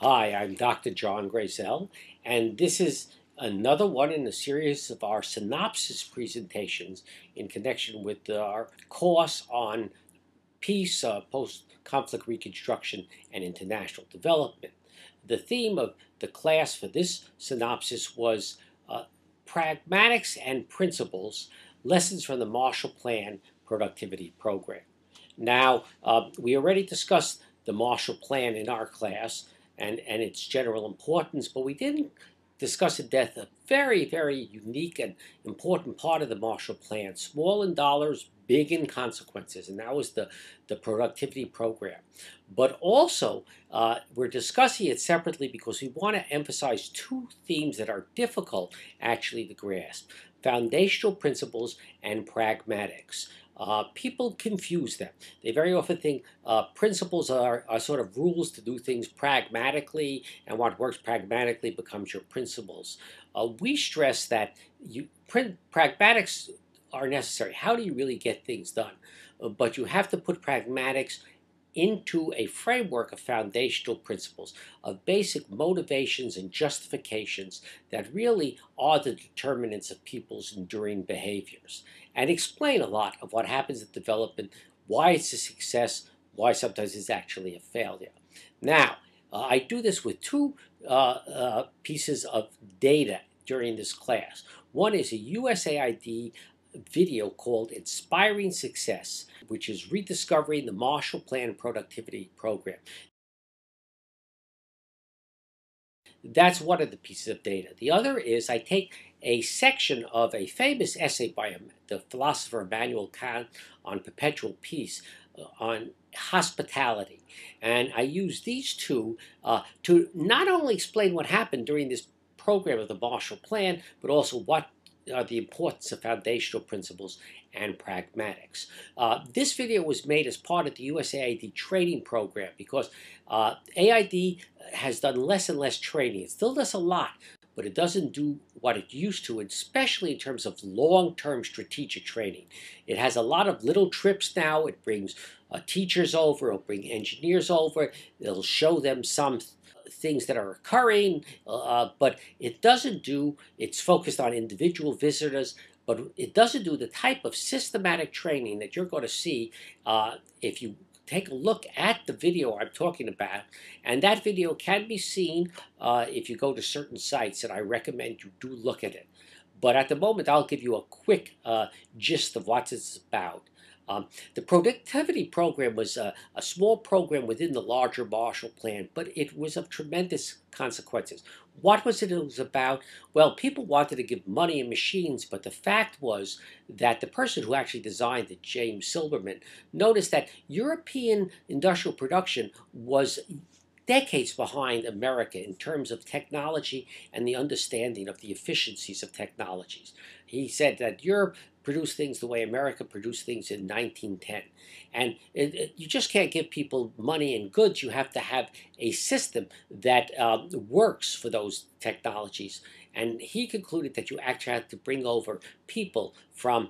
Hi, I'm Dr. John Grazel, and this is another one in a series of our synopsis presentations in connection with our course on peace, post-conflict reconstruction, and international development. The theme of the class for this synopsis was uh, Pragmatics and Principles, Lessons from the Marshall Plan Productivity Program. Now, we already discussed the Marshall Plan in our class and its general importance, but we didn't discuss in depth a very, very unique and important part of the Marshall Plan, small in dollars, big in consequences, and that was the productivity program. But also, we're discussing it separately because we want to emphasize two themes that are difficult actually to grasp: foundational principles and pragmatics. People confuse them. They very often think principles are sort of rules to do things pragmatically, and what works pragmatically becomes your principles. We stress that pragmatics are necessary. How do you really get things done? But you have to put pragmatics into a framework of foundational principles, of basic motivations and justifications that really are the determinants of people's enduring behaviors, and explain a lot of what happens in development, why it's a success, why sometimes it's actually a failure. Now, I do this with two pieces of data during this class. One is a USAID video called Inspiring Success, which is rediscovering the Marshall Plan Productivity Program. That's one of the pieces of data. The other is I take a section of a famous essay by the philosopher Immanuel Kant on perpetual peace, on hospitality. And I use these two to not only explain what happened during this program of the Marshall Plan, but also what the importance of foundational principles and pragmatics. This video was made as part of the USAID training program because AID has done less and less training. It still does a lot, but it doesn't do what it used to, especially in terms of long-term strategic training. It has a lot of little trips now. It brings teachers over, it'll bring engineers over, it'll show them some things that are occurring, but it doesn't do, it's focused on individual visitors, but it doesn't do the type of systematic training that you're going to see if you take a look at the video I'm talking about. And that video can be seen if you go to certain sites, and I recommend you do look at it. But at the moment, I'll give you a quick gist of what it's about. The productivity program was a small program within the larger Marshall Plan, but it was of tremendous consequences. What was it was about? Well, people wanted to give money and machines, but the fact was that the person who actually designed it, James Silberman, noticed that European industrial production was decades behind America in terms of technology and the understanding of the efficiencies of technologies. He said that Europe produced things the way America produced things in 1910. And you just can't give people money and goods. You have to have a system that works for those technologies. And he concluded that you actually had to bring over people from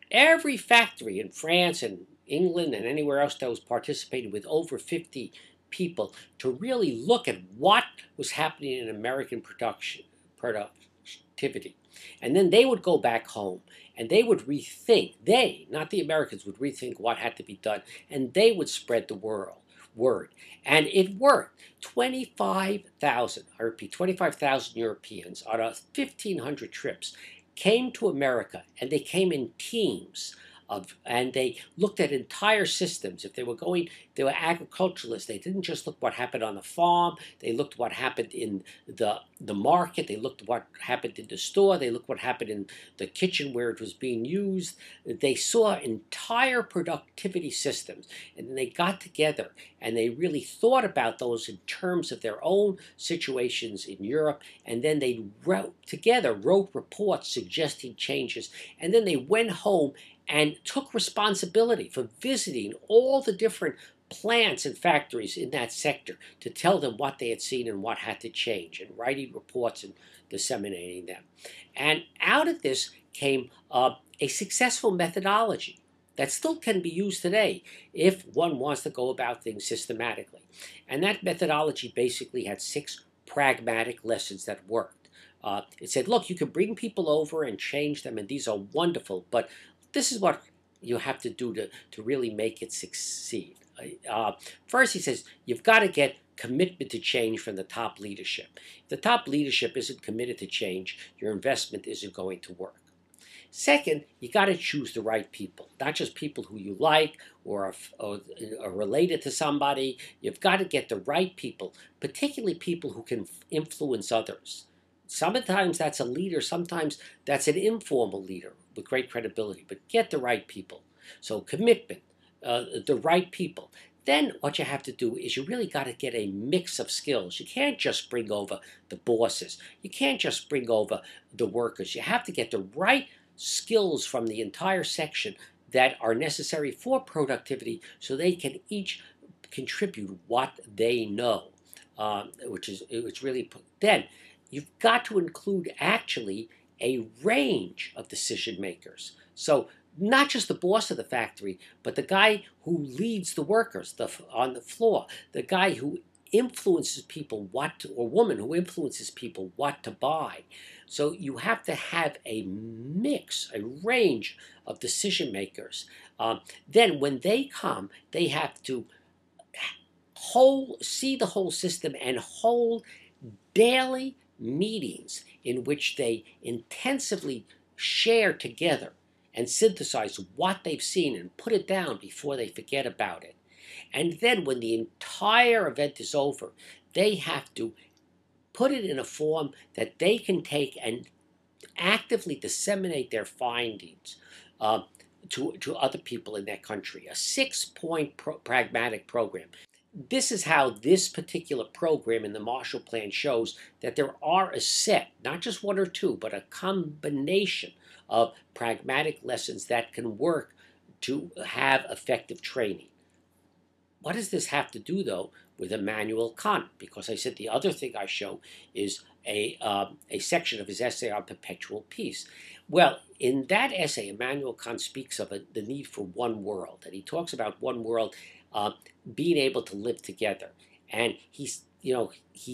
every factory in France and England and anywhere else that was participating, with over 50 people, to really look at what was happening in American productivity. And then they would go back home and they would rethink, not the Americans, would rethink what had to be done, and they would spread the word. And it worked. 25,000, I repeat, 25,000 Europeans on 1,500 trips came to America, and they came in teams and they looked at entire systems. If they were agriculturalists. They didn't just look what happened on the farm. They looked what happened in the market. They looked what happened in the store. They looked what happened in the kitchen where it was being used. They saw entire productivity systems, and then they got together and they really thought about those in terms of their own situations in Europe, and then they wrote reports suggesting changes, and then they went home and took responsibility for visiting all the different plants and factories in that sector to tell them what they had seen and what had to change, and writing reports and disseminating them. And out of this came a successful methodology. that still can be used today if one wants to go about things systematically. And that methodology basically had 6 pragmatic lessons that worked. It said, look, you can bring people over and change them, and these are wonderful, but this is what you have to do to really make it succeed. First, he says, you've got to get commitment to change from the top leadership. If the top leadership isn't committed to change, your investment isn't going to work. Second, you got to choose the right people, not just people who you like or are related to somebody. You've got to get the right people, particularly people who can influence others. Sometimes that's a leader, sometimes that's an informal leader with great credibility, but get the right people. So commitment, the right people. Then what you have to do is you really got to get a mix of skills. You can't just bring over the bosses. You can't just bring over the workers. You have to get the right skills from the entire section that are necessary for productivity so they can each contribute what they know, which really, then you've got to include actually a range of decision makers. So not just the boss of the factory, but the guy who leads the workers on the floor, the guy who influences people what to, or woman who influences people what to buy. So you have to have a mix, a range of decision makers. Then when they come, they have to see the whole system and hold daily meetings in which they intensively share together and synthesize what they've seen and put it down before they forget about it. And then when the entire event is over, they have to put it in a form that they can take and actively disseminate their findings to other people in their country. A 6-point pragmatic program. This is how this particular program in the Marshall Plan shows that there are a set, not just one or two, but a combination of pragmatic lessons that can work to have effective training. What does this have to do, though, with Immanuel Kant? Because I said the other thing I show is a section of his essay on perpetual peace. Well, in that essay, Immanuel Kant speaks of the need for one world, and he talks about one world being able to live together. And he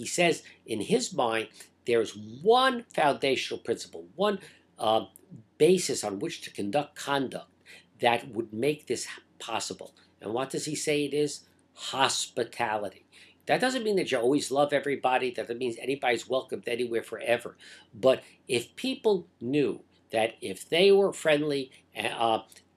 says in his mind there's one foundational principle, one basis on which to conduct conduct that would make this possible. And what does he say it is? Hospitality. That doesn't mean that you always love everybody. That doesn't mean anybody's welcomed anywhere forever. But if people knew that if they were friendly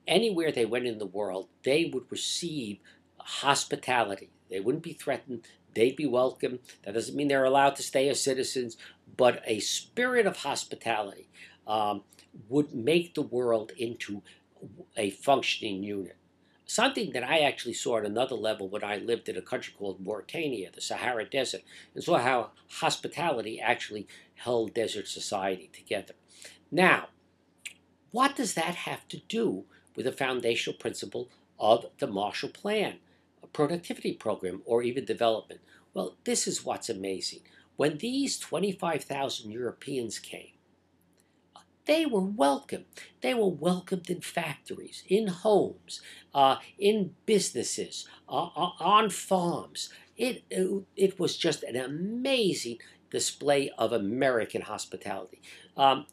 anywhere they went in the world, they would receive hospitality. They wouldn't be threatened. They'd be welcome. That doesn't mean they're allowed to stay as citizens, but a spirit of hospitality would make the world into a functioning unit. Something that I actually saw at another level when I lived in a country called Mauritania, the Sahara Desert, and saw how hospitality actually held desert society together. Now, what does that have to do with the foundational principle of the Marshall Plan, a productivity program, or even development? Well, this is what's amazing. When these 25,000 Europeans came, they were welcomed. They were welcomed in factories, in homes, in businesses, on farms. It was just an amazing display of American hospitality.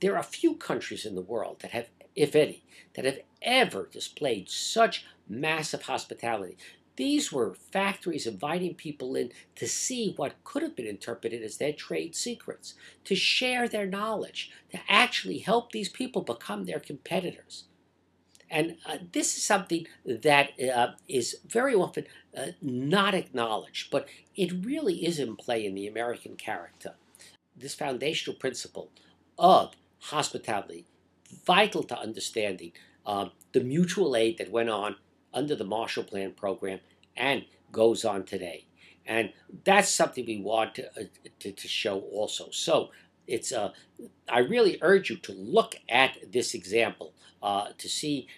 There are a few countries in the world that have, if any, that have ever displayed such massive hospitality. These were factories inviting people in to see what could have been interpreted as their trade secrets, to share their knowledge, to actually help these people become their competitors. And this is something that is very often not acknowledged, but it really is in play in the American character. This foundational principle of hospitality, vital to understanding the mutual aid that went on under the Marshall Plan program and goes on today. And that's something we want to show also. So it's I really urge you to look at this example to see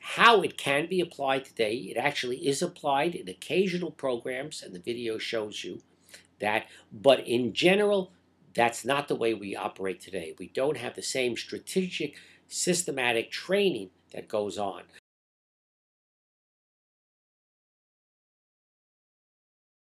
how it can be applied today. It actually is applied in occasional programs, and the video shows you that. But in general, that's not the way we operate today. We don't have the same strategic, systematic training that goes on.